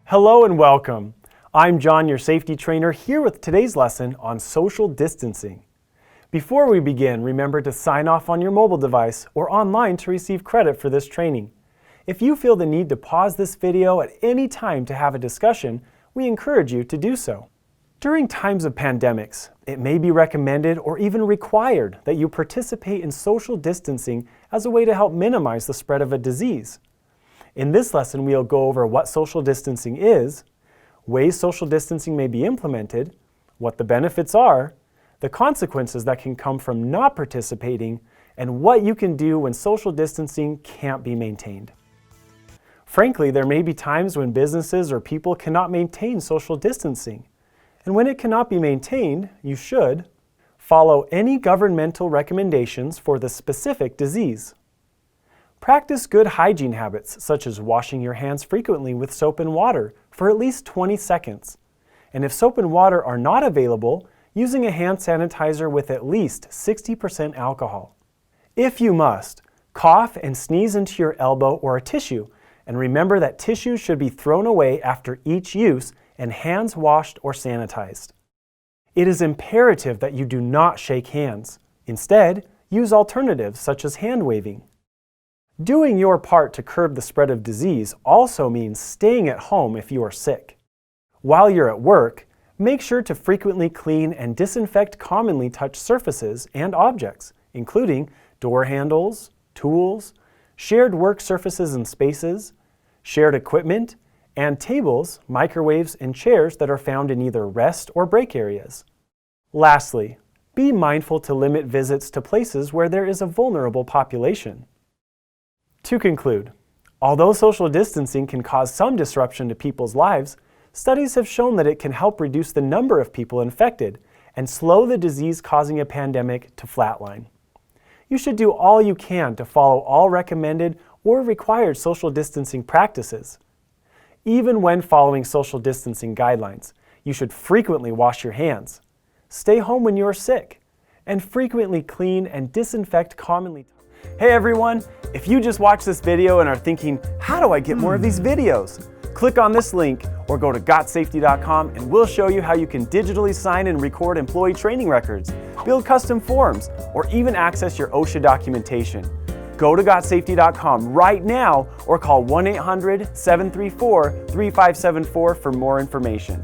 Hello and welcome. I'm John, your safety trainer, here with today's lesson on social distancing. Before we begin, remember to sign off on your mobile device or online to receive credit for this training. If you feel the need to pause this video at any time to have a discussion, we encourage you to do so. During times of pandemics, it may be recommended or even required that you participate in social distancing as a way to help minimize the spread of a disease. In this lesson, we'll go over what social distancing is, ways social distancing may be implemented, what the benefits are, the consequences that can come from not participating, and what you can do when social distancing can't be maintained. Frankly, there may be times when businesses or people cannot maintain social distancing. And when it cannot be maintained, you should follow any governmental recommendations for the specific disease. Practice good hygiene habits, such as washing your hands frequently with soap and water for at least 20 seconds. And if soap and water are not available, using a hand sanitizer with at least 60% alcohol. If you must, cough and sneeze into your elbow or a tissue, and remember that tissues should be thrown away after each use and hands washed or sanitized. It is imperative that you do not shake hands. Instead, use alternatives such as hand waving. Doing your part to curb the spread of disease also means staying at home if you are sick. While you're at work, make sure to frequently clean and disinfect commonly touched surfaces and objects, including door handles, tools, shared work surfaces and spaces, shared equipment, and tables, microwaves, and chairs that are found in either rest or break areas. Lastly, be mindful to limit visits to places where there is a vulnerable population. To conclude, although social distancing can cause some disruption to people's lives, studies have shown that it can help reduce the number of people infected and slow the disease causing a pandemic to flatline. You should do all you can to follow all recommended or required social distancing practices. Even when following social distancing guidelines, you should frequently wash your hands, stay home when you are sick, and frequently clean and disinfect commonly. Hey everyone, if you just watched this video and are thinking, how do I get more of these videos? Click on this link or go to gotsafety.com and we'll show you how you can digitally sign and record employee training records, build custom forms, or even access your OSHA documentation. Go to gotsafety.com right now or call 1-800-734-3574 for more information.